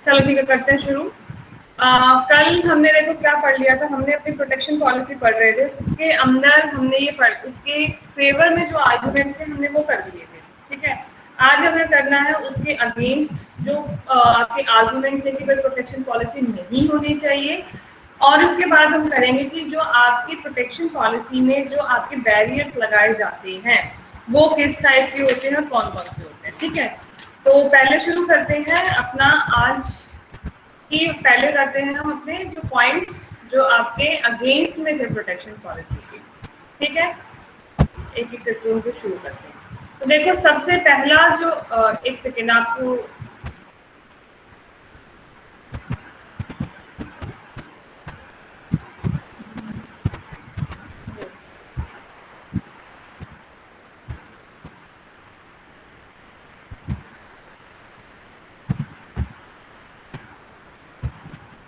चलो ठीक है, करते हैं शुरू। कल हमने देखो क्या पढ़ लिया था, हमने अपनी प्रोटेक्शन पॉलिसी पढ़ रहे थे, उसके अंदर हमने ये उसके फेवर में जो आर्गुमेंट्स थे हमने वो कर दिए थे, ठीक है। आज हमें करना है उसके अगेंस्ट जो आपके आर्गुमेंट्स है कि भाई प्रोटेक्शन पॉलिसी नहीं होनी चाहिए, और उसके बाद हम करेंगे कि जो आपकी प्रोटेक्शन पॉलिसी में जो आपके बैरियर्स लगाए जाते हैं वो किस टाइप के होते हैं, कौन कौन से होते हैं, ठीक है। तो पहले शुरू करते हैं अपना आज की, पहले करते हैं हम अपने जो पॉइंट्स जो आपके अगेंस्ट में थे प्रोटेक्शन पॉलिसी के, ठीक है। एक एक करके उनको शुरू करते हैं। तो देखो सबसे पहला जो एक सेकेंड आपको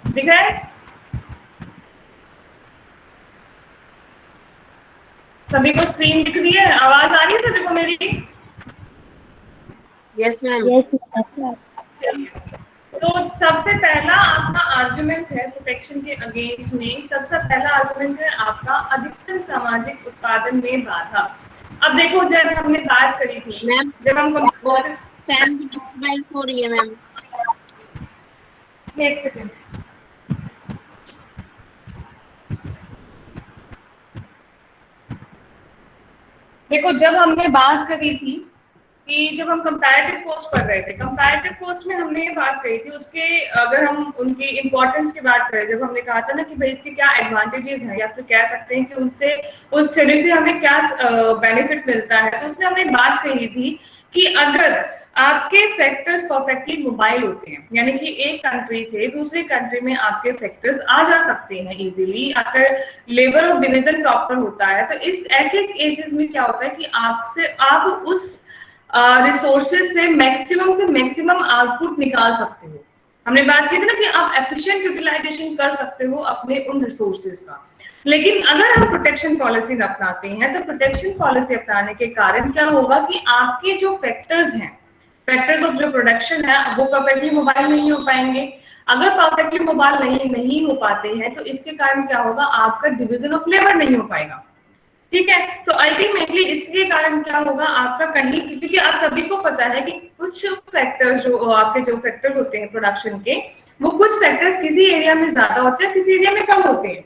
दिख रहा है, सभी को स्क्रीन दिख रही है, आवाज आ रही है सभी को मेरी? Yes ma'am. तो सबसे पहला आपका आर्गुमेंट है प्रोटेक्शन के अगेंस्ट में, सबसे पहला आर्गुमेंट है आपका अधिकतम सामाजिक उत्पादन में बाधा। अब देखो जब हमने बात करी थी मैम, जब हम फैन की डिस्टर्बेंस हो रही है मैम। एक सेकेंड, देखो जब हमने बात करी थी कि जब हम कंपैरेटिव कॉस्ट पढ़ रहे थे, कंपैरेटिव कॉस्ट में हमने ये बात कही थी उसके, अगर हम उनकी इंपॉर्टेंस की बात करें, जब हमने कहा था ना कि भाई इसके क्या एडवांटेजेस हैं, या फिर कह सकते हैं कि उनसे उस थ्योरी से हमें क्या बेनिफिट मिलता है, तो उसमें हमने बात कही थी कि अगर आपके फैक्टर्स परफेक्टली मोबाइल होते हैं, यानी कि एक कंट्री से दूसरी कंट्री में आपके फैक्टर्स आ जा सकते हैं इजीली, अगर लेवल ऑफ डिवीजन प्रॉपर होता है, तो इस ऐसे केसेस में क्या होता है कि आप उस रिसोर्सेज से मैक्सिमम आउटपुट निकाल सकते हो। हमने बात की थी ना कि आप एफिशिएंट यूटिलाइजेशन कर सकते हो अपने उन रिसोर्सेज का। लेकिन अगर हम प्रोटेक्शन पॉलिसी अपनाते हैं तो प्रोटेक्शन पॉलिसी अपनाने के कारण क्या होगा कि आपके जो फैक्टर्स हैं, फैक्टर्स ऑफ जो प्रोडक्शन है वो परफेक्टली मोबाइल नहीं हो पाएंगे। अगर परफेक्टली मोबाइल नहीं हो पाते हैं तो इसके कारण क्या होगा, आपका डिवीजन ऑफ लेबर नहीं हो पाएगा, ठीक है। तो अल्टीमेटली इसके कारण क्या होगा, आपका कहीं, क्योंकि आप सभी को पता है कि कुछ फैक्टर्स जो आपके जो फैक्टर्स होते हैं प्रोडक्शन के, वो कुछ फैक्टर्स किसी एरिया में ज्यादा होते हैं, किसी एरिया में कम होते हैं।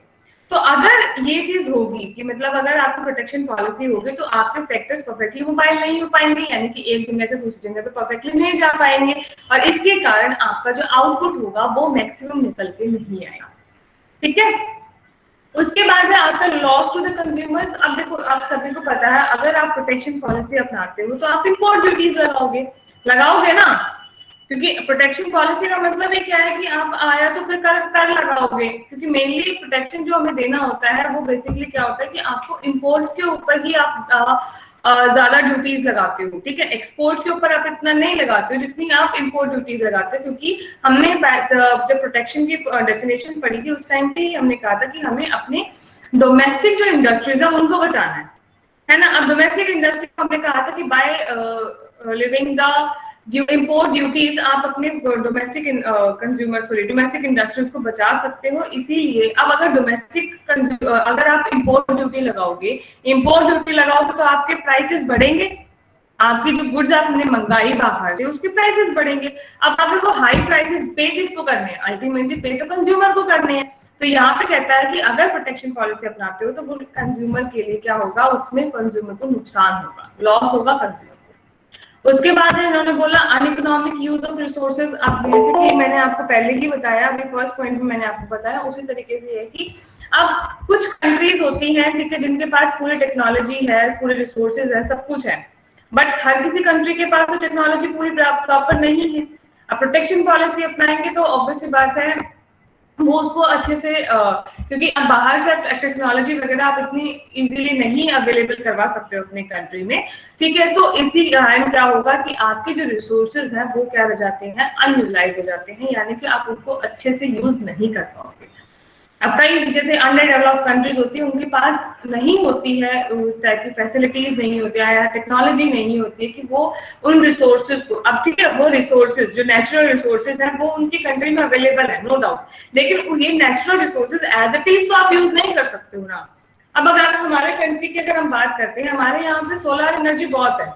तो अगर ये चीज होगी कि मतलब अगर आपकी प्रोटेक्शन पॉलिसी होगी तो आपके फैक्टर्स परफेक्टली मोबाइल नहीं हो पाएंगे, यानी कि एक जगह से दूसरी जगह पे परफेक्टली नहीं जा पाएंगे, और इसके कारण आपका जो आउटपुट होगा वो मैक्सिमम निकल के नहीं आएगा, ठीक है। उसके बाद है आपका लॉस टू द कंज्यूमर्स। अब देखो आप सभी को पता है अगर आप प्रोटेक्शन पॉलिसी अपनाते हो तो आप इंपोर्ट ड्यूटीज लगाओगे ना, क्योंकि प्रोटेक्शन पॉलिसी का मतलब ये क्या है कि आप आया तो फिर कर लगाओगे, क्योंकि मेनली प्रोटेक्शन जो हमें देना होता है वो बेसिकली क्या होता है कि आपको इंपोर्ट के ऊपर ही आप ज्यादा ड्यूटीज लगाते हो, ठीक है। एक्सपोर्ट के ऊपर आप इतना नहीं लगाते हो जितनी आप इंपोर्ट ड्यूटीज लगाते हो, क्योंकि हमने जब प्रोटेक्शन की डेफिनेशन पढ़ी थी उस टाइम पे ही हमने कहा था कि हमें अपने डोमेस्टिक जो इंडस्ट्रीज है उनको बचाना है ना। अब डोमेस्टिक इंडस्ट्री को हमने कहा था कि by living the import duties आप अपने डोमेस्टिक डोमेस्टिक इंडस्ट्रीज को बचा सकते हो। इसीलिए अब अगर आप इंपोर्ट ड्यूटी लगाओगे तो आपके प्राइसेस बढ़ेंगे, आपकी जो गुड्स आपने मंगाई बाहर से उसके प्राइसेस बढ़ेंगे। अब अगर वो हाई प्राइसेस पे किसको करने हैं, अल्टीमेटली पे तो कंज्यूमर को करने हैं। तो यहाँ पे कहता है कि अगर प्रोटेक्शन पॉलिसी अपनाते हो तो वो कंज्यूमर के लिए क्या होगा, उसमें कंज्यूमर को नुकसान होगा, लॉस होगा कंज्यूमर को। उसके बाद इन्होंने बोला अनइकोनॉमिक यूज ऑफ रिसोर्सेज। अब बेसिकली मैंने आपको पहले ही बताया, अभी फर्स्ट पॉइंट में मैंने आपको बताया, उसी तरीके से है कि अब कुछ कंट्रीज होती हैं ठीक है, जिनके पास पूरी टेक्नोलॉजी है, पूरे रिसोर्सेज है, सब कुछ है, बट हर किसी कंट्री के पास तो टेक्नोलॉजी पूरी प्रॉपर नहीं है। अब प्रोटेक्शन पॉलिसी अपनाएंगे तो ऑब्वियसली बात है वो उसको अच्छे से क्योंकि अब बाहर से टेक्नोलॉजी वगैरह आप इतनी इजीली नहीं अवेलेबल करवा सकते हो अपने कंट्री में, ठीक है। तो इसी कारण क्या होगा कि आपके जो रिसोर्सेज हैं वो क्या रह जाते हैं, अनयूटिलाइज हो जाते हैं, यानी कि आप उनको अच्छे से यूज नहीं कर पाओगे। अब कई जैसे अंडर डेवलप्ड कंट्रीज होती है, उनके पास नहीं होती है उस टाइप की फैसिलिटीज, नहीं होती है या टेक्नोलॉजी नहीं होती है कि वो उन रिसोर्सेज को, अब ठीक है वो रिसोर्सेज जो नेचुरल रिसोर्सेज हैं वो उनकी कंट्री में अवेलेबल है नो डाउट, लेकिन ये natural resources as it is तो आप यूज नहीं कर सकते हो ना। अब अगर हमारे कंट्री की अगर हम बात करते हैं, हमारे यहाँ पे सोलर एनर्जी बहुत है,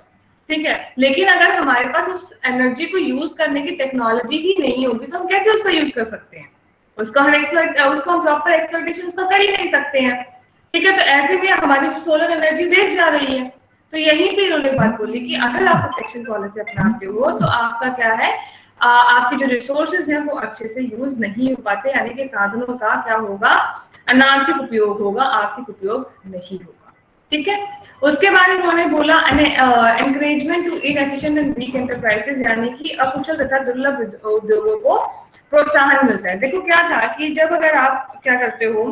ठीक है, लेकिन अगर हमारे पास उस एनर्जी को यूज करने की टेक्नोलॉजी ही नहीं होगी तो हम कैसे उसको यूज कर सकते हैं, उसको हम प्रॉपर एक्सप्लॉइटेशन उसका कर ही नहीं सकते हैं, ठीक है। तो ऐसे में हमारी सोलर एनर्जी वेस्ट जा रही है। तो यहीं पे इन्होंने बात बोली कि अगर आप प्रोटेक्शन पॉलिसी अपनाते हो तो आपका क्या है, आपके जो रिसोर्सेज हैं वो अच्छे से यूज नहीं हो पाते, यानी कि साधनों का क्या होगा, अनार्थिक उपयोग होगा, आर्थिक उपयोग नहीं होगा, ठीक है। उसके बाद इन्होंने बोला encouragement to inefficient and weak enterprises, यानी कि अकुशल तथा दुर्लभ उद्योगों को प्रोत्साहन मिलता है। देखो क्या था कि जब अगर आप क्या करते हो,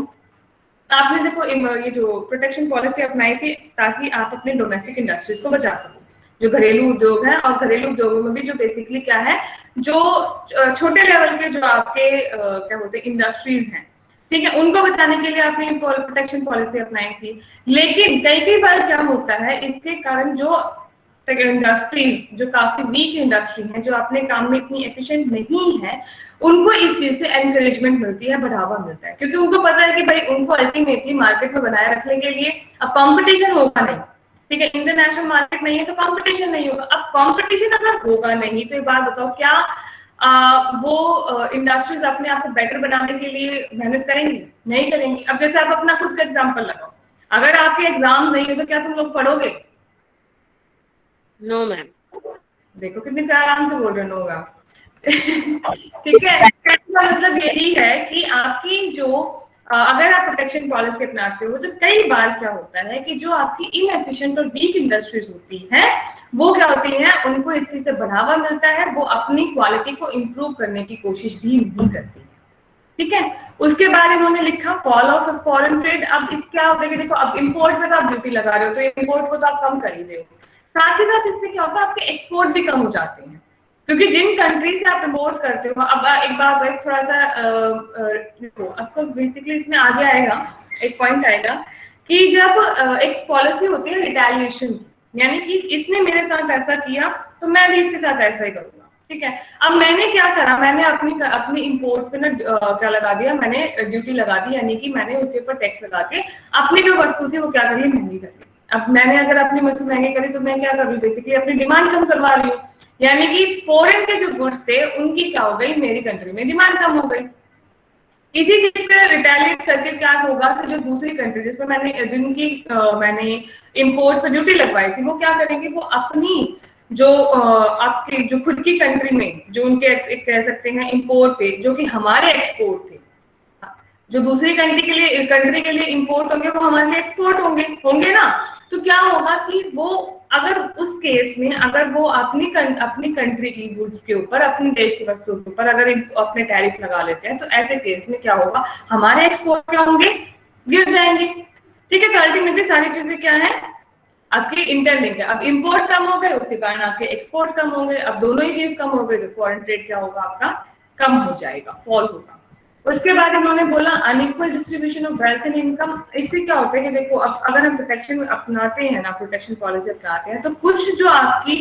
आपने देखो ये जो प्रोटेक्शन पॉलिसी अपनाई थी ताकि आप अपने डोमेस्टिक इंडस्ट्रीज को बचा सको, जो घरेलू उद्योग है, और घरेलू उद्योगों में भी जो बेसिकली क्या है, जो छोटे लेवल के जो आपके क्या बोलते हैं इंडस्ट्रीज हैं, ठीक है, उनको बचाने के लिए आपने प्रोटेक्शन पॉलिसी अपनाई थी। लेकिन कई बार क्या होता है, इसके कारण जो इंडस्ट्रीज जो काफी वीक इंडस्ट्री है, जो अपने काम में इतनी एफिशिएंट नहीं है, उनको इस चीज से एनकरेजमेंट मिलती है, बढ़ावा मिलता है, क्योंकि उनको पता है कि भाई उनको अल्टीमेटली मार्केट में बनाए रखने के लिए अब कंपटीशन होगा नहीं, ठीक है, इंटरनेशनल मार्केट नहीं है तो कंपटीशन नहीं होगा। अब कंपटीशन अगर होगा नहीं तो एक बात बताओ, क्या वो इंडस्ट्रीज अपने आप को बेटर बनाने के लिए मेहनत करेंगी? नहीं करेंगी। अब जैसे आप अपना खुद का एग्जाम्पल लगाओ, अगर आपके एग्जाम नहीं हो तो क्या तुम लोग पढ़ोगे? No ma'am. देखो कितने आराम से बोल रहे हो मैम। ठीक है, इसका मतलब यही है कि आपकी जो अगर आप प्रोटेक्शन पॉलिसी अपनाते हो तो कई बार क्या होता है कि जो आपकी इनएफिशिएंट और वीक इंडस्ट्रीज होती हैं वो क्या होती हैं, उनको इस चीज से बढ़ावा मिलता है, वो अपनी क्वालिटी को इम्प्रूव करने की कोशिश भी नहीं करती, ठीक है। उसके बाद इन्होंने लिखा फॉल ऑफ फॉरेन ट्रेड। अब इस क्या होता है कि देखो अब इंपोर्ट पे तो आप ड्यूटी लगा रहे हो तो इंपोर्ट को तो आप कम कर ही रहे हो, साथ ही साथ इससे क्या होता है आपके एक्सपोर्ट भी कम हो जाते हैं, क्योंकि जिन कंट्री से आप इंपोर्ट करते हो, अब एक बात है थोड़ा सा देखो आपको बेसिकली इसमें आगे आएगा, एक पॉइंट आएगा कि जब एक पॉलिसी होती है रिटेलिएशन, यानी कि इसने मेरे साथ ऐसा किया तो मैं भी इसके साथ ऐसा ही करूंगा, ठीक है। अब मैंने क्या करा, मैंने अपनी इंपोर्ट्स पे ना क्या लगा दिया, मैंने ड्यूटी लगा दी, यानी कि मैंने उसके ऊपर टैक्स लगा के अपनी जो वस्तु थी वो क्या करी, महंगी कर दी। अब मैंने अगर अपनी वस्तु महंगी करी तो मैं क्या कर रही हूँ, बेसिकली अपनी डिमांड कम करवा रही हूँ, यानी कि फॉरेन के जो गुड्स थे उनकी क्या हो गई, मेरी कंट्री में डिमांड कम हो गई। इसी चीज पे रिटेलिएट करके क्या होगा कि जो दूसरी कंट्री जिसमें जिनकी मैंने इंपोर्ट्स पे ड्यूटी लगवाई थी वो क्या करेंगे, वो अपनी जो आपके जो खुद की कंट्री में जो उनके एक कह सकते हैं इंपोर्ट थे जो कि हमारे एक्सपोर्ट थे, जो दूसरी कंट्री के लिए इंपोर्ट होंगे वो हमारे लिए एक्सपोर्ट होंगे ना। तो क्या होगा कि वो अगर उस केस में अगर वो अपनी कंट्री की गुड्स के ऊपर, अपने देश की वस्तुओं के ऊपर अगर अपने टैरिफ लगा लेते हैं तो ऐसे केस में क्या होगा, हमारे एक्सपोर्ट क्या होंगे, गिर जाएंगे, ठीक है। तो अल्टीमेटली सारी चीजें क्या है, आपकी इंटरलिंक है। अब इंपोर्ट कम हो गए उसके कारण आपके एक्सपोर्ट कम हो गए, अब दोनों ही चीज कम हो गई तो फॉरेन ट्रेड क्या होगा, आपका कम हो जाएगा, फॉल होगा। उसके बाद इन्होंने बोला unequal distribution of wealth and income. इससे क्या होता है कि देखो अब अगर हम प्रोटेक्शन अपनाते हैं ना, प्रोटेक्शन पॉलिसी अपनाते हैं तो कुछ जो आपकी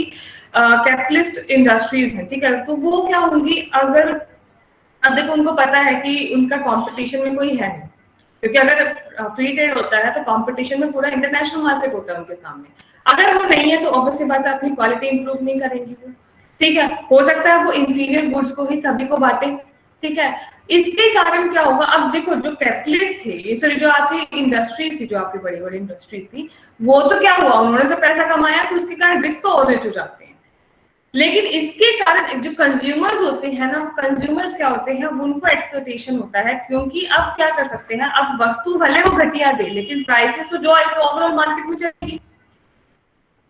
कैपिटलिस्ट इंडस्ट्रीज हैं, ठीक है, तो वो क्या होंगी, अगर अब देखो उनको पता है कि उनका कंपटीशन में कोई है नहीं, क्योंकि अगर फ्री ट्रेड होता है तो कंपटीशन में पूरा इंटरनेशनल मार्केट होता है उनके सामने, अगर वो नहीं है तो ऑब्वियसली बात है अपनी क्वालिटी इंप्रूव नहीं करेंगी वो, ठीक है। हो सकता है वो इंफीरियर गुड्स को ही सभी को बांटे, ठीक है। इसके कारण क्या होगा, अब देखो जो कैपिटलिस्ट थे, ये सॉरी जो आपकी इंडस्ट्री थी, जो आपकी बड़ी बड़ी इंडस्ट्री थी, वो तो क्या हुआ, उन्होंने तो पैसा कमाया, तो उसके कारण रिस्क तो ऑलवेज हो जाते हैं। लेकिन इसके कारण जो कंज्यूमर्स होते हैं ना, कंज्यूमर्स क्या होते हैं, उनको एक्सप्लॉयटेशन होता है, क्योंकि अब क्या कर सकते हैं, अब वस्तु भले वो घटिया दे, लेकिन प्राइसेस तो जो आएगी ओवरऑल मार्केट में चलेगी,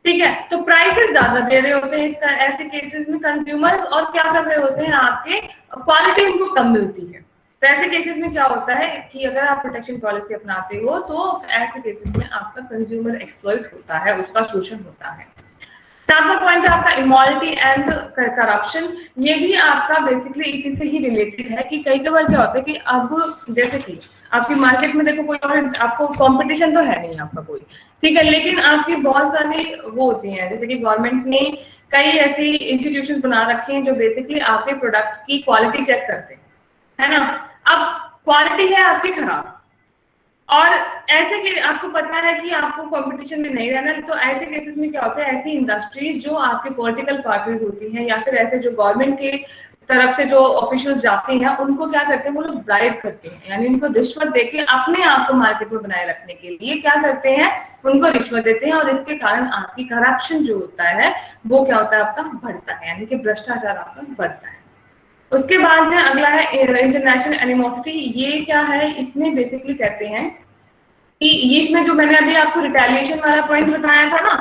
ठीक है। तो प्राइसेस ज्यादा दे रहे होते हैं इसका, ऐसे केसेस में कंज्यूमर्स और क्या कर रहे होते हैं, आपके क्वालिटी उनको कम मिलती है। तो ऐसे केसेस में क्या होता है कि अगर आप प्रोटेक्शन पॉलिसी अपनाते हो, तो ऐसे केसेस में आपका कंज्यूमर एक्सप्लॉइट होता है, उसका शोषण होता है। सातवां पॉइंट है आपका इमोरलिटी एंड करप्शन। ये भी आपका बेसिकली इसी से ही रिलेटेड है कि कई बार क्या होता है कि अब जैसे कि आपकी मार्केट में देखो कोई और आपको कंपटीशन तो है नहीं आपका कोई, ठीक है, लेकिन आपकी बहुत सारी वो होती हैं, जैसे कि गवर्नमेंट ने कई ऐसी इंस्टीट्यूशंस बना रखे हैं जो बेसिकली आपके प्रोडक्ट की क्वालिटी चेक करते हैं, है ना। अब क्वालिटी है आपकी खराब, और ऐसे कि आपको पता है कि आपको कंपटीशन में नहीं रहना, तो ऐसे केसेस में क्या होता है, ऐसी इंडस्ट्रीज जो आपके पॉलिटिकल पार्टीज होती हैं या फिर ऐसे जो गवर्नमेंट के तरफ से जो ऑफिशियल्स जाते हैं, उनको क्या करते हैं, वो लोग ब्राइब करते हैं, यानी उनको रिश्वत देके अपने आप को मार्केट में बनाए रखने के लिए क्या करते हैं, उनको रिश्वत देते हैं, और इसके कारण आपकी करप्शन जो होता है वो क्या होता है, आपका बढ़ता है, यानी कि भ्रष्टाचार आपका बढ़ता है। उसके बाद है अगला है इंटरनेशनल एनिमोसिटी। ये क्या है, इसमें बेसिकली कहते हैं कि इसमें जो मैंने अभी आपको रिटेलिएशन वाला पॉइंट बताया था ना,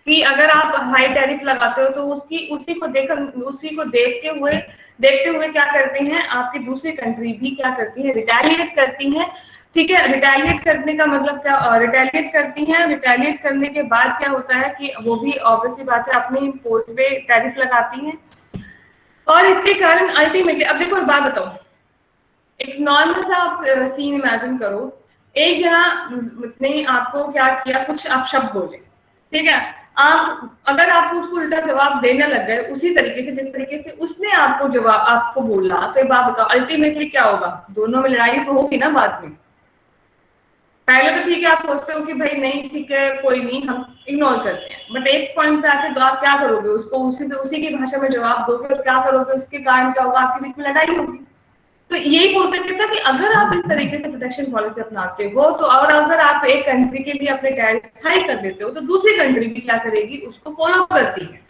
कि अगर आप हाई टैरिफ लगाते हो तो उसी को देखते हुए क्या करते हैं, आपकी दूसरी कंट्री भी क्या करती है, रिटेलिएट करती है, ठीक है। रिटेलिएट करने का मतलब क्या, रिटेलिएट करती हैं, रिटेलिएट करने के बाद क्या होता है कि वो भी ऑब्वियसली बात है अपनी इम्पोर्ट पे टैरिफ लगाती हैं, और इसके कारण अल्टीमेटली, अब देखो एक बात बताओ, एक नॉर्मल सा आप सीन इमेजिन करो, एक जना ने आपको क्या किया, कुछ आप शब्द बोले, ठीक है, आप अगर आपको उसको उल्टा जवाब देने लग गए उसी तरीके से जिस तरीके से उसने आपको जवाब आपको बोला, तो एक बात बताओ अल्टीमेटली क्या होगा, दोनों में लड़ाई तो होगी ना बाद में। पहले तो ठीक है आप सोचते हो कि भाई नहीं ठीक है कोई नहीं, हम इग्नोर करते हैं, बट एक पॉइंट पे आके तो आप क्या करोगे, उसको उसी की भाषा में जवाब दोगे, और क्या करोगे, उसके कारण क्या होगा, आपके बीच में लड़ाई होगी। तो यही बोलते थे कि अगर आप इस तरीके से प्रोटेक्शन पॉलिसी अपनाते हो, तो और अगर आप एक कंट्री के लिए अपने टैरिफ हाई कर देते हो, तो दूसरी कंट्री भी क्या करेगी, उसको फॉलो करती है,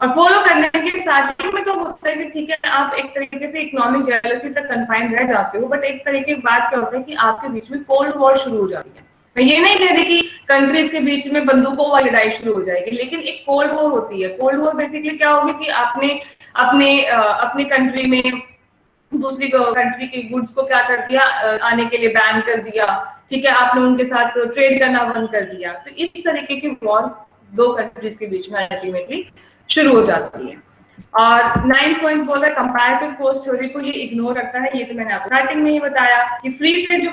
और फॉलो करने के स्टार्टिंग में तो होता है कि ठीक है आप एक तरीके से इकोनॉमिक जेलसी तक कन्फाइंड रह जाते हो, बट एक तरीके की बात क्या होता है कि आपके बीच में कोल्ड वॉर शुरू हो जाती है। मैं ये नहीं कह रही कि कंट्रीज के बीच में बंदूकों वाली लड़ाई शुरू हो जाएगी, लेकिन एक कोल्ड वॉर होती है। कोल्ड वॉर बेसिकली क्या होगी कि आपने अपने कंट्री में दूसरी कंट्री के गुड्स को क्या कर दिया, आने के लिए बैन कर दिया, ठीक है, आपने उनके साथ ट्रेड करना बंद कर दिया, तो इस तरीके की वॉर दो कंट्रीज के बीच में अल्टीमेटली शुरू हो जाती है। और 9 पॉइंट बोला कंपैरेटिव कॉस्ट थ्योरी को ये इग्नोर रखता है, ये तो मैंने आपको स्टार्टिंग में ही बताया कि फ्री ट्रेड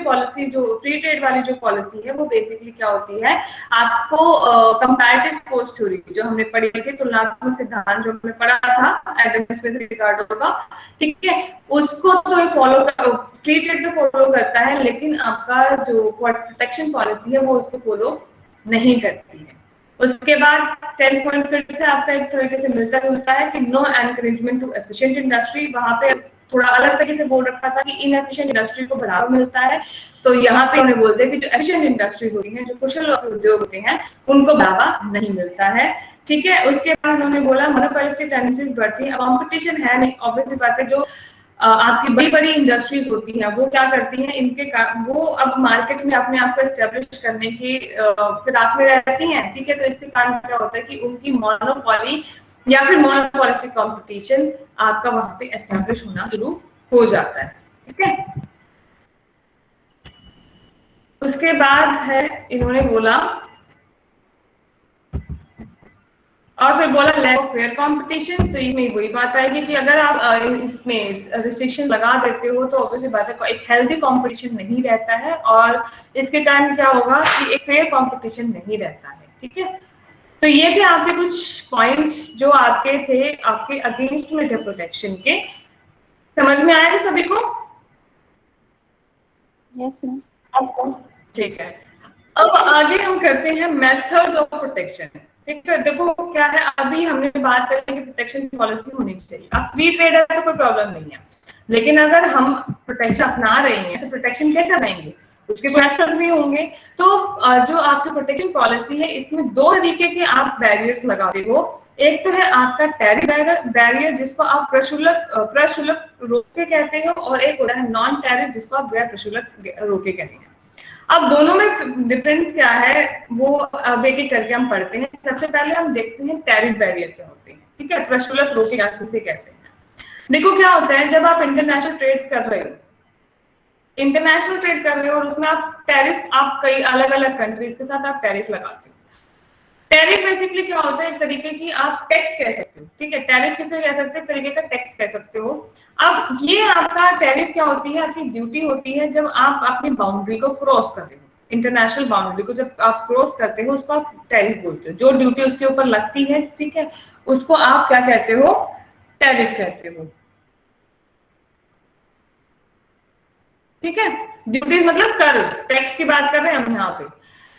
वाली जो पॉलिसी है वो बेसिकली क्या होती है, आपको कंपैरेटिव कॉस्ट थ्योरी जो हमने पढ़ी थी, तुलनात्मक सिद्धांत जो हमने पढ़ा था एडम स्मिथ रिकार्डो का, ठीक है, उसको तो फॉलो, फ्री ट्रेड तो फॉलो करता है, लेकिन आपका जो प्रोटेक्शन पॉलिसी है वो उसको फॉलो नहीं करती है। उसके बाद 10 पॉइंट फिर से आपका एक तरीके से मिलता जुलता है कि no encouragement to efficient industry. वहां पे थोड़ा अलग तरीके से बोल रखा था कि इनएफिशिएंट इंडस्ट्री को बढ़ावा मिलता है, तो यहाँ पे उन्हें बोलते हैं कि जो एफिशिएंट इंडस्ट्रीज होती हैं, जो कुशल उद्योग होते हैं, उनको बढ़ावा नहीं मिलता है, ठीक है। उसके बाद उन्होंने बोला मोनोपोलिस्टिक टेंडेंसीज बढ़ती है, कंपटीशन है नहीं, ऑब्वियसली बात है, जो आपकी बड़ी बड़ी इंडस्ट्रीज होती हैं वो क्या करती हैं, वो अब मार्केट में अपने आप को एस्टेब्लिश करने की फिराक में रहती हैं, ठीक है। तो इसके कारण क्या होता है कि उनकी मोनोपोली या फिर मोनोपोलिस्टिक कंपटीशन आपका वहां पे एस्टेब्लिश होना शुरू हो जाता है, ठीक है। उसके बाद है इन्होंने बोला, और फिर बोला लैक ऑफ फेयर कंपटीशन। तो इसमें वही बात आएगी कि अगर आप इसमें रिस्ट्रिक्शन लगा देते हो तो ऑब्वियसली बात है एक हेल्दी कंपटीशन नहीं रहता है, और इसके कारण क्या होगा कि एक फेयर कंपटीशन नहीं रहता है, ठीक है। तो ये थे आपके कुछ पॉइंट्स जो आपके थे, आपके अगेंस्ट में थे प्रोटेक्शन के। समझ में आया है सभी को? Yes ma'am. ठीक है, अब आगे हम करते हैं मेथड्स ऑफ प्रोटेक्शन, ठीक है। देखो क्या है, अभी हमने बात करी कि प्रोटेक्शन पॉलिसी होनी चाहिए, अब फ्री ट्रेड है तो कोई प्रॉब्लम नहीं है, लेकिन अगर हम प्रोटेक्शन अपना रहे हैं तो प्रोटेक्शन कैसे देंगे, उसके फैक्टर्स भी होंगे। तो जो आपकी प्रोटेक्शन पॉलिसी है इसमें दो तरीके के आप बैरियर्स लगाते हो। एक तो है आपका टैरिफ बैरियर जिसको आप प्रशुल्क रोके कहते हो, और एक होता है नॉन टैरिफ जिसको आप गैर प्रशुल्क रोके कहते हैं। अब दोनों में डिफरेंस क्या है वो अब एक एक करके हम पढ़ते हैं। सबसे पहले हम देखते हैं टैरिफ बैरियर क्या होते हैं, ठीक है, प्रशुल्क रोके किसे कहते हैं। देखो क्या होता है, जब आप इंटरनेशनल ट्रेड कर रहे हो, इंटरनेशनल ट्रेड कर रहे हो और उसमें आप टैरिफ, आप कई अलग अलग कंट्रीज के साथ आप टैरिफ लगाते हो। टैरिफ बेसिकली क्या होता है, एक तरीके की आप टैक्स कह सकते हो, ठीक है, टैरिफ किसे कह सकते हैं, तरीके का टैक्स कह सकते हो। अब ये आपका टैरिफ क्या होती है, आपकी ड्यूटी होती है जब आप अपनी बाउंड्री को क्रॉस करते हो। इंटरनेशनल बाउंड्री को जब आप क्रॉस करते हो उसको आप टैरिफ बोलते हो। जो ड्यूटी उसके ऊपर लगती है, ठीक है, उसको आप क्या कहते हो, टैरिफ कहते हो, ठीक है। ड्यूटी मतलब कर, टैक्स की बात कर रहे हैं हम यहाँ पे।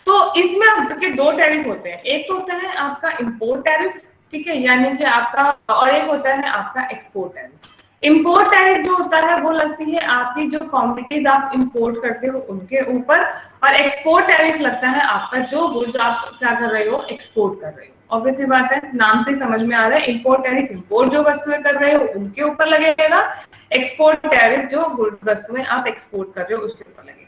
तो इसमें आपके दो टैरिफ होते हैं, एक तो होता है आपका इंपोर्ट टैरिफ, ठीक है, यानी कि आपका, और एक होता है आपका एक्सपोर्ट टैरिफ। इंपोर्ट टैरिफ जो होता है वो लगती है आपकी जो कमोडिटीज आप इंपोर्ट करते हो उनके ऊपर, और एक्सपोर्ट टैरिफ लगता है आपका जो गुड्स आप क्या कर रहे हो, एक्सपोर्ट कर रहे हो। ऑब्वियसली बात है, नाम से समझ में आ रहा है, इंपोर्ट टैरिफ इंपोर्ट जो वस्तुएं कर रहे हो उनके ऊपर लगेगा, एक्सपोर्ट टैरिफ जो वस्तुएं आप एक्सपोर्ट कर रहे हो उसके ऊपर लगेगा।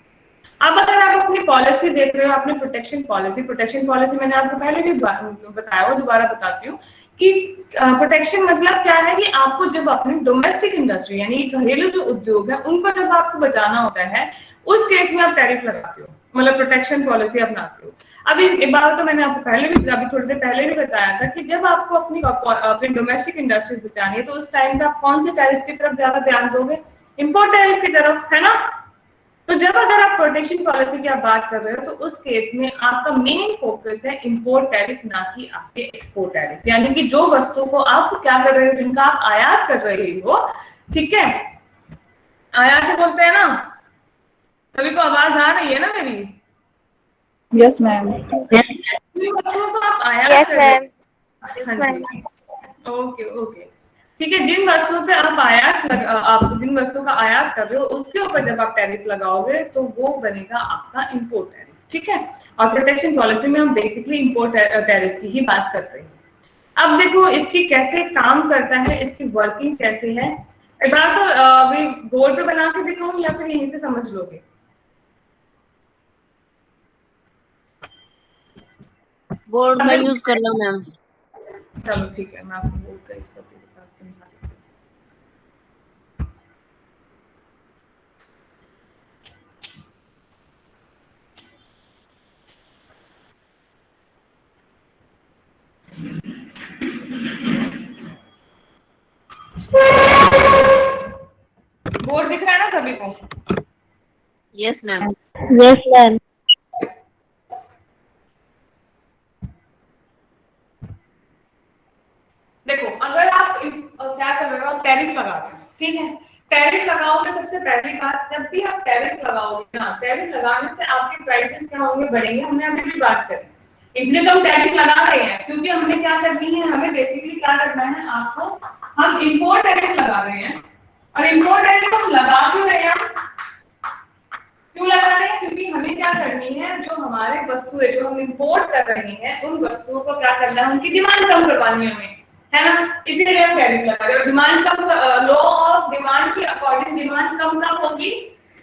अब अगर आप अपनी पॉलिसी देख रहे हो, अपनी प्रोटेक्शन पॉलिसी मैंने आपको पहले भी बताया, दोबारा बताती हूँ कि प्रोटेक्शन मतलब क्या है कि आपको जब अपनी डोमेस्टिक इंडस्ट्री यानी घरेलू जो उद्योग है उनको जब आपको बचाना होता है, उस केस में आप टैरिफ लगाते हो, मतलब प्रोटेक्शन पॉलिसी अपनाते हो। अभी एक बात तो मैंने आपको पहले भी, अभी थोड़ी देर पहले भी बताया था कि जब आपको अपनी डोमेस्टिक इंडस्ट्रीज बचानी है तो उस टाइम पे आप कौन से टैरिफ की तरफ ज्यादा ध्यान दोगे, इंपोर्ट टैरिफ की तरफ, है ना। तो जब अगर आप प्रोटेक्शन पॉलिसी की आप बात कर रहे हो तो उस केस में आपका मेन फोकस है इंपोर्ट टैरिफ, ना कि आपके एक्सपोर्ट टैरिफ, यानी कि जो वस्तु को आप क्या कर रहे हो, जिनका आप आयात कर रहे हो, ठीक है, आयात बोलते हैं ना। सभी को आवाज आ रही है ना मेरी? Yes ma'am. वस्तुओं को आप आयात यस कर रहे मैम। हो, हाँ जी, ओके ओके, ठीक है। जिन वस्तुओं पे आप आप जिन वस्तुओं का आयात कर रहे हो उसके ऊपर जब आप टैरिफ लगाओगे तो वो बनेगा आपका इंपोर्ट टैरिफ, ठीक है। और प्रोटेक्शन पॉलिसी में हम बेसिकली इंपोर्ट टैरिफ की ही बात करते हैं। अब देखो इसकी कैसे काम करता है, इसकी वर्किंग कैसे है, एक बार तो अभी बोर्ड पे बना के दिखाऊं या फिर यहीं से समझ लोगे? बोर्ड में यूज कर लो मैम। चलो ठीक है, मैं आपको बोर्ड का यूज करके दिखाती हूँ। बोर्ड दिख रहा है ना सभी को? Yes ma'am. Yes ma'am. देखो अगर आप क्या कर रहे हो, आप टैरिफ लगा रहे हो, ठीक है। टैरिफ लगाओगे, सबसे पहली बात, जब भी आप टैरिफ लगाओगे ना, टैरिफ लगाने से आपके प्राइसेस क्या होंगे, बढ़ेंगे। हमने अभी भी बात करी, इसलिए तो हम टैरिफ लगा रहे हैं, क्योंकि हमने क्या करनी है, हमें बेसिकली क्या करना है आपको, हम इंपोर्ट टैरिफ लगा रहे हैं। और इंपोर्ट टैरिफ हम लगा क्यों रहे हैं, क्यों लगा रहे हैं, क्योंकि हमें क्या करनी है, जो हमारे वस्तुएं जो हम इंपोर्ट कर रहे हैं उन वस्तुओं को क्या करना है, उनकी डिमांड कम करवानी है हमें, है ना। इसीलिए हम टैरिफ लगा रहे हैं। Demand come, law of demand के अकॉर्डिंग डिमांड कम कब होगी,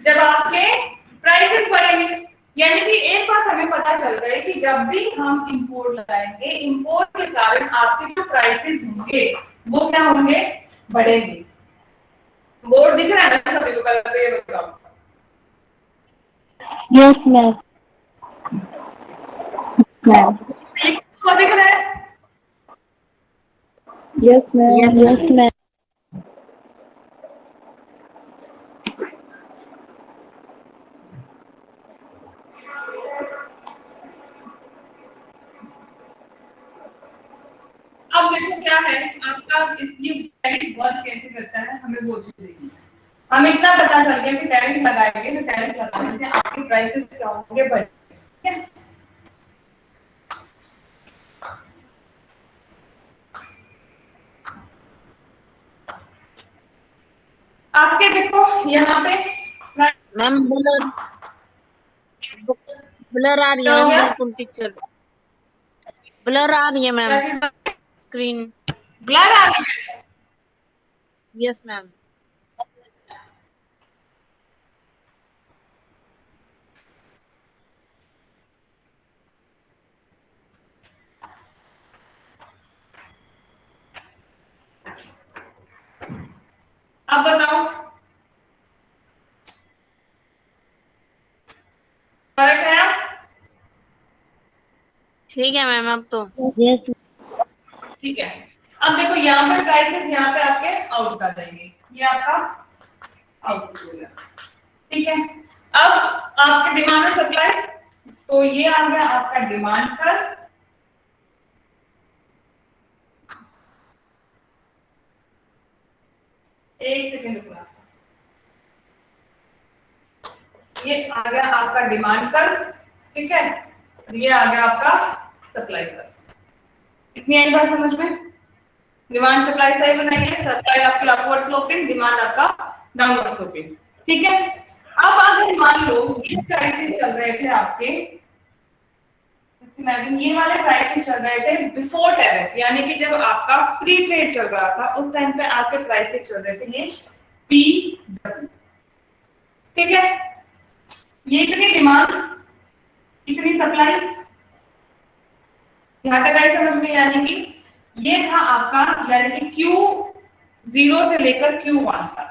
जब आपके प्राइसेस बढ़ेंगे। यानी कि एक बात हमें पता चल गई कि जब भी हम इंपोर्ट लगाएंगे, इंपोर्ट के कारण आपके जो प्राइसेस होंगे वो क्या होंगे, बढ़ेंगे। बोर्ड दिख रहा है ना सभी को? पहले ये बताओ। Yes ma'am. मैम। लिखा दिख रहा है? Yes ma'am. Yes ma'am. अब देखो क्या है आपका, इसकी टैरिफ वर्क कैसे करता है हमें वो चीज देखनी है। हमें इतना पता चल गया कि टैरिफ लगाएंगे तो टैरिफ लगाने से आपके प्राइसेस क्या होंगे, बढ़ेंगे, ठीक है। आपके देखो यहाँ पे मैम ब्लर ब्लर आ रही है क्या हो मैम, गया, बिल्कुल पिक्चर ब्लर आ रही है क्या मैम, चीज स्क्रीन। ब्लर आ रही है? Yes ma'am. अब बताओ फर्क है? ठीक है मैम अब तो। Yes. ठीक है। अब देखो यहाँ पर प्राइसेस यहाँ पे आपके आउट आ जाएंगे, ये आपका आउट हो गया। ठीक है, अब आपके डिमांड और सप्लाई, तो ये आ गया आपका डिमांड पर, एक सेकेंड रुकना, ये आ गया आपका डिमांड पर, ठीक है, ये आ गया आपका सप्लाई पर। इतनी आई बात समझ में? डिमांड सप्लाई साइड बनाइए, सप्लाई आपकी अपवर्ड स्लोपिंग, डिमांड आपका डाउनवर्ड स्लोपिंग। ठीक है, अब अगर मान लो ये प्राइसेस चल रहे थे आपके, इमेजिन ये वाले प्राइसेस चल रहे थे बिफोर टैरिफ, यानी कि जब आपका फ्री ट्रेड चल रहा था उस टाइम पे आपके प्राइसेस चल रहे थे ये PW। ठीक है, ये इतनी डिमांड इतनी सप्लाई, यहाँ तक आई समझ में? यानी कि ये था आपका, यानी कि Q0 से लेकर Q1 तक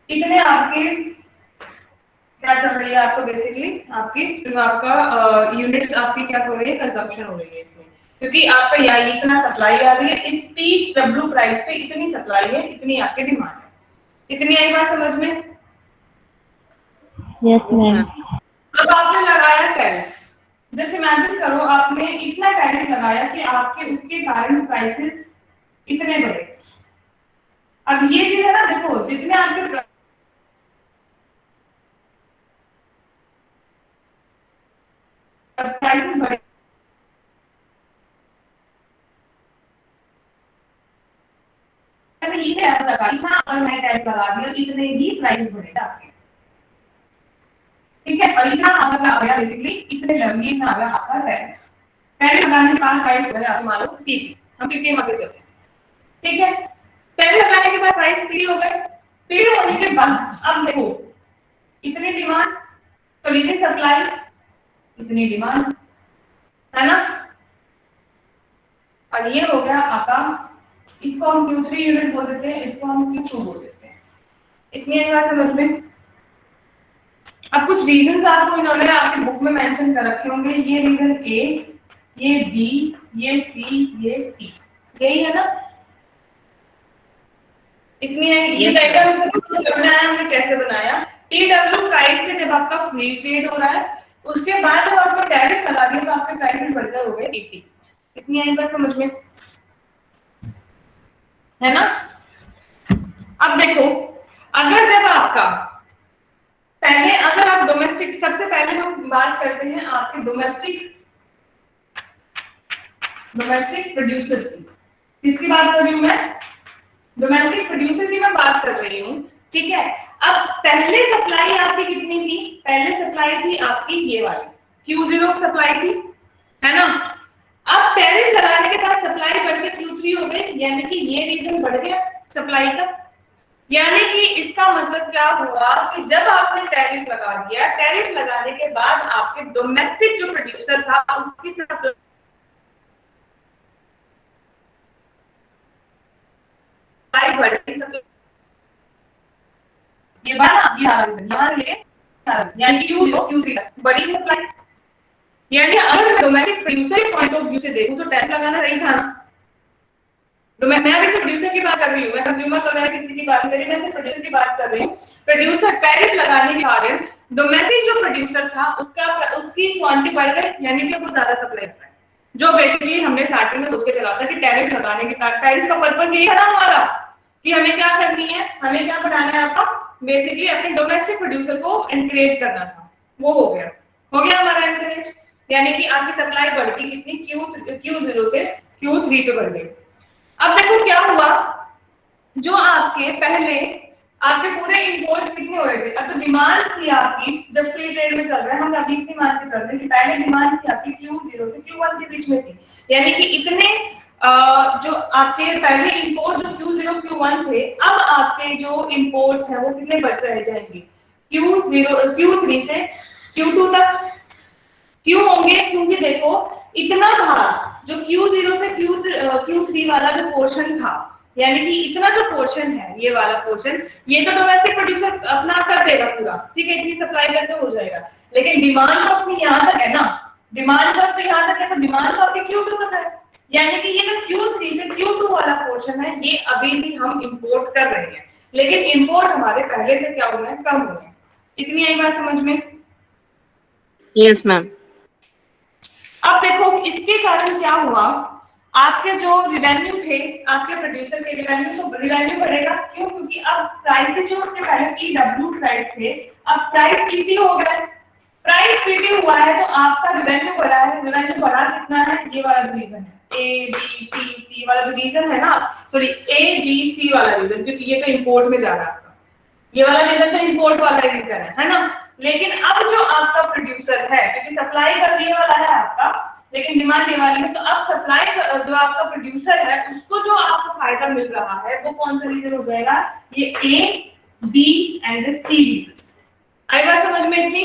इतने आपके क्या चल रही है, आपको बेसिकली आपकी आपका यूनिट्स आपकी क्या हो रही है, कंजम्पशन हो रही है इसमें, क्योंकि आपका यहाँ इतना सप्लाई आ रही है, इस PW प्राइस पे इतनी सप्लाई है, इतनी आपकी डिमांड है। इतनी आई बात समझ में? Yes, ma'am. अब आपने लगाया टैरिफ, जैसे इमेजिन करो आपने इतना टैरिफ लगाया कि आपके उसके कारण प्राइसेस इतने बढ़े। अब ये चीज है ना, देखो जितने आपके प्राइसेस बढ़े, ये टैरिफ लगा इतना और मैं टैरिफ लगा दिया, इतने ही प्राइसेस बढ़ेगा आपके। ठीक है, और इतना आपका आ गया बेसिकली, इतने लंबी इतना आ गया आपका टैरिफ। टैरिफ लगाने के बाद प्राइस बढ़े, आप मान लो 50, हम 50 मान के चलते हैं। ठीक है, टैरिफ लगाने के बाद प्राइस 3 हो गए, 3 होने के बाद अब देखो इतनी डिमांड तो इतनी सप्लाई, इतनी डिमांड, है ना? और ये हो गया आपका, इसको हम Q3 यूनिट बोल देते हैं, इसको हम Q2 बोल देते हैं। इतनी है बात समझ में? अब कुछ रीजंस आपको इन्होंने आपके बुक में मेंशन कर रखे होंगे, ये रीजन A, ये B, ये C, ये T, यही है ना? इतनी है। ये डायग्राम से कुछ बनाया हमने, कैसे बनाया? TW प्राइस पे जब आपका फ्री ट्रेड हो रहा है, उसके बाद जब आपको टैरिफ लगा दिया तो आपके प्राइसेस बढ़कर हो गए 80। इतनी आई बात समझ में, है ना? अब देखो, अगर जब आपका पहले, अगर आप डोमेस्टिक, सबसे पहले हम बात करते हैं आपके डोमेस्टिक प्रोड्यूसर की। किसकी बात कर रही हूं मैं? डोमेस्टिक प्रोड्यूसर की मैं बात कर रही हूँ। ठीक है, अब पहले सप्लाई आपकी कितनी थी? पहले सप्लाई थी आपकी ये वाली Q0 सप्लाई थी, है ना? अब टैरिफ लगाने के बाद सप्लाई बढ़ के Q3 हो गई, यानी कि ये रीजन बढ़ गया सप्लाई का। यानी कि इसका मतलब क्या हुआ कि जब आपने टैरिफ लगा दिया, टैरिफ लगाने के बाद आपके डोमेस्टिक जो प्रोड्यूसर था उसकी सप्लाई बढ़ गई। ये बात यहाँ ले, यानी कि Q3 बड़ी सप्लाई, यानी अगर मैं डोमेस्टिक प्रोड्यूसर के पॉइंट ऑफ व्यू से देखूं तो टैरिफ लगाना सही था ना? तो मैं अभी प्रोड्यूसर की बात कर रही हूँ, मैं कंज्यूमर तो मैं किसी की बात कर रही हूँ, मैं सिर्फ प्रोड्यूसर की बात कर रही हूँ। प्रोड्यूसर टैरिफ लगाने के कारण डोमेस्टिक जो प्रोड्यूसर था उसकी क्वांटिटी बढ़ गई, यानी कि वो ज्यादा सप्लाई कर रहा है, जो बेसिकली हमने स्टार्टिंग में सोच के चला था कि टैरिफ लगाने के कारण, टैरिफ का पर्पस यही है ना हमारा कि हमें क्या करनी है, हमें क्या बढ़ाना है, आपका बेसिकली अपने डोमेस्टिक प्रोड्यूसर को एनकरेज करना था। वो हो गया हमारा एनकरेज, यानी कि आपकी सप्लाई बढ़ती कितनी Q0 से Q3 पे बढ़ गई। अब देखो क्या हुआ, जो आपके पहले आपके पूरे इंपोर्ट कितने हो रहे थे, अब तो डिमांड थी आपकी जब फ्री ट्रेड में चल रहा है, हम अभी इतनी मान के चल रहे हैं कि पहले डिमांड थी आपकी Q0 से Q1 के बीच में थी, यानी कि इतने जो आपके पहले इंपोर्ट जो Q0 Q1 थे, अब आपके जो इंपोर्ट्स हैं वो कितने बढ़ रह जाएंगे Q3 से Q2 तक। क्यों होंगे? क्योंकि देखो इतना भाग जो Q0 से Q3 वाला जो पोर्शन था, यानी कि इतना जो पोर्शन है, ये वाला पोर्शन, ये तो डोमेस्टिक प्रोड्यूसर अपना कर देगा पूरा, ठीक है, इतनी सप्लाई करके हो जाएगा, लेकिन डिमांड तो अपनी यहाँ तक है ना, डिमांड तो यहाँ तक है, तो डिमांड तो आपके Q2 तक है, यानी कि ये जो Q3 से Q2 वाला पोर्शन है, ये अभी भी हम इंपोर्ट कर रहे हैं, लेकिन इंपोर्ट हमारे पहले से क्या हुए हैं, कम हुए हैं। इतनी आई बात समझ में? Yes ma'am. अब देखो इसके कारण क्या हुआ, आपके जो रिवेन्यू थे, आपके प्रोड्यूसर के रिवेन्यू बढ़ेगा। क्यों? क्योंकि अब प्राइस जो उसके पहले PW प्राइस थे, अब प्राइस PT हो गया है, प्राइस PT हुआ है तो आपका रिवेन्यू बढ़ा है। रिवेन्यू बढ़ा कितना है? ये वाला रीजन है, ABC वाला जो रीजन है ना, सॉरी ABC वाला रीजन, क्योंकि ये तो इंपोर्ट में जा रहा है आपका, ये वाला रीजन तो इंपोर्ट वाला रीजन है ना। लेकिन अब जो आपका प्रोड्यूसर है, क्योंकि सप्लाई का ये वाला है आपका, लेकिन डिमांड ये वाली है, तो अब सप्लाई जो आपका प्रोड्यूसर है उसको जो आपको फायदा मिल रहा है वो कौन सा रीजन हो जाएगा? ये A, B and C region. आई बात समझ में इतनी?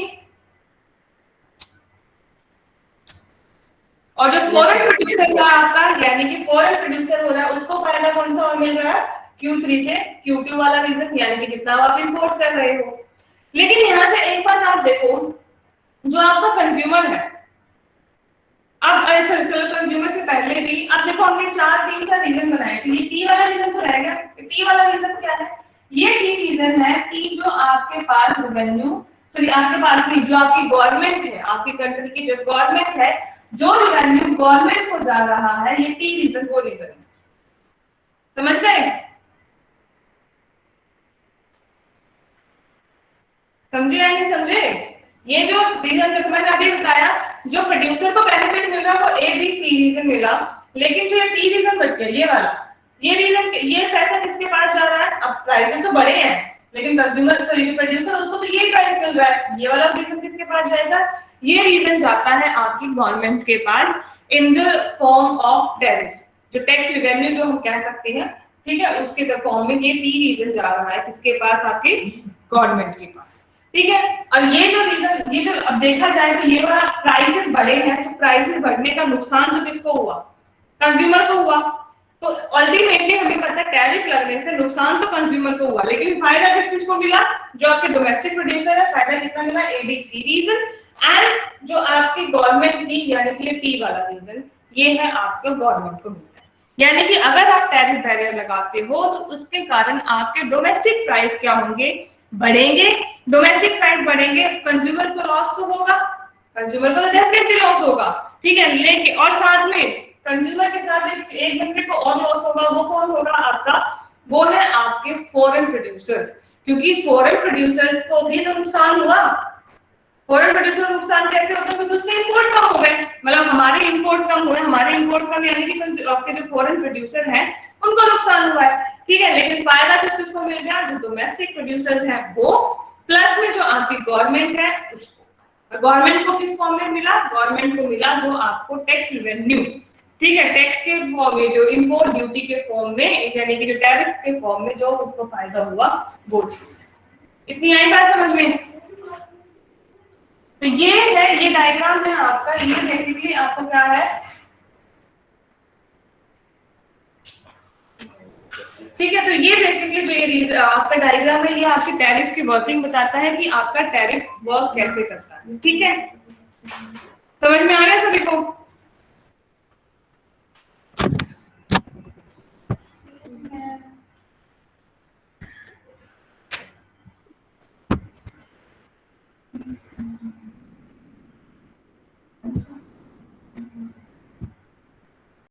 और जो फॉरेन प्रोड्यूसर का आपका, यानी कि फॉरेन प्रोड्यूसर हो रहा है, उसको फायदा कौन सा और मिल रहा है? Q3 से Q2 वाला रीजन, यानी कि जितना आप इंपोर्ट कर रहे हो। लेकिन यहाँ से एक बात आप देखो, जो आपका कंज्यूमर है, अब चलो कंज्यूमर से पहले भी अब देखो हमने तीन चार रीजन बनाए थे, ये T वाला रीजन तो रहेगा। T वाला रीजन क्या है? ये T रीजन है कि जो आपके पास रेवेन्यू, सॉरी आपके पास नहीं, जो आपकी गवर्नमेंट है, आपकी कंट्री की जो गवर्नमेंट है, जो रेवेन्यू गवर्नमेंट को जा रहा है, ये T रीजन वो रीजन है। समझ गए? समझे या नहीं समझे? ये जो रीजन जो मैंने अभी बताया, जो प्रोड्यूसर को बेनिफिट मिल रहा है वो ABC रीजन मिला, लेकिन जो ये T रीजन बच गया, ये वाला, ये रीजन, ये पैसा किसके पास जा रहा है? अब प्राइसेस तो बढ़े हैं, लेकिन कंज्यूमर, सॉरी जो प्रोड्यूसर, उसको तो ये प्राइस मिल रहा है, ये वाला रीजन किसके पास जाएगा? ये रीजन जाता है आपकी गवर्नमेंट के पास in the form of tariff, जो टैक्स रेवेन्यू जो हम कह सकते हैं, ठीक है, उसके फॉर्म में ये T रीजन जा रहा है किसके पास? आपके गवर्नमेंट के पास, ठीक है। और ये जो रीजन, ये जो अब देखा जाए तो ये वाला प्राइसेस बढ़े हैं, तो प्राइसेस बढ़ने का नुकसान जो किसको हुआ? कंज्यूमर को हुआ। तो अल्टीमेटली हमें पता है टैरिफ लगने से नुकसान तो कंज्यूमर को हुआ, लेकिन फायदा किसको मिला? जो आपके डोमेस्टिक प्रोड्यूसर है, फायदा कितना मिला? ABC reason. एंड जो आपकी गवर्नमेंट थी, यानी कि T वाला रीजन, ये है आपको गवर्नमेंट को मिलता है। यानी कि अगर आप टैरिफ बैरियर लगाते हो तो उसके कारण आपके डोमेस्टिक प्राइस क्या होंगे? बढ़ेंगे। डोमेस्टिक प्राइस बढ़ेंगे, कंज्यूमर को लॉस तो होगा, कंज्यूमर को डेफिनेटली लॉस होगा, ठीक है, लेकिन और साथ में कंज्यूमर के साथ एक बंदे को और लॉस होगा। वो कौन होगा आपका? वो है आपके फॉरेन प्रोड्यूसर्स, क्योंकि फॉरेन प्रोड्यूसर्स को भी नुकसान हुआ। फॉरेन प्रोड्यूसर नुकसान कैसे होता है? क्योंकि उसके इंपोर्ट कम हो गए, मतलब हमारे इंपोर्ट कम हुए, हमारे इंपोर्ट कम, यानी कि आपके जो फॉरेन प्रोड्यूसर हैं उनको नुकसान हुआ है, ठीक है, लेकिन फायदा किसको मिल गया? जो डोमेस्टिक प्रोड्यूसर्स हैं वो, प्लस में जो आपकी गवर्नमेंट है उसको। गवर्नमेंट को किस फॉर्म में मिला? गवर्नमेंट को मिला जो आपको टैक्स रेवेन्यू, ठीक है, टैक्स के फॉर्म में, जो इंपोर्ट ड्यूटी के फॉर्म में, यानी कि जो टैरिफ के फॉर्म में जो उसको फायदा हुआ, वो चीज। इतनी आई बात समझ में? तो ये है, ये डायग्राम है आपका, ये बेसिकली आपको क्या है, ठीक है, तो ये बेसिकली जो ये आपका डायग्राम है, ये आपकी टैरिफ की वर्किंग बताता है कि आपका टैरिफ वर्क कैसे करता है, ठीक है। समझ में आ गया सभी को?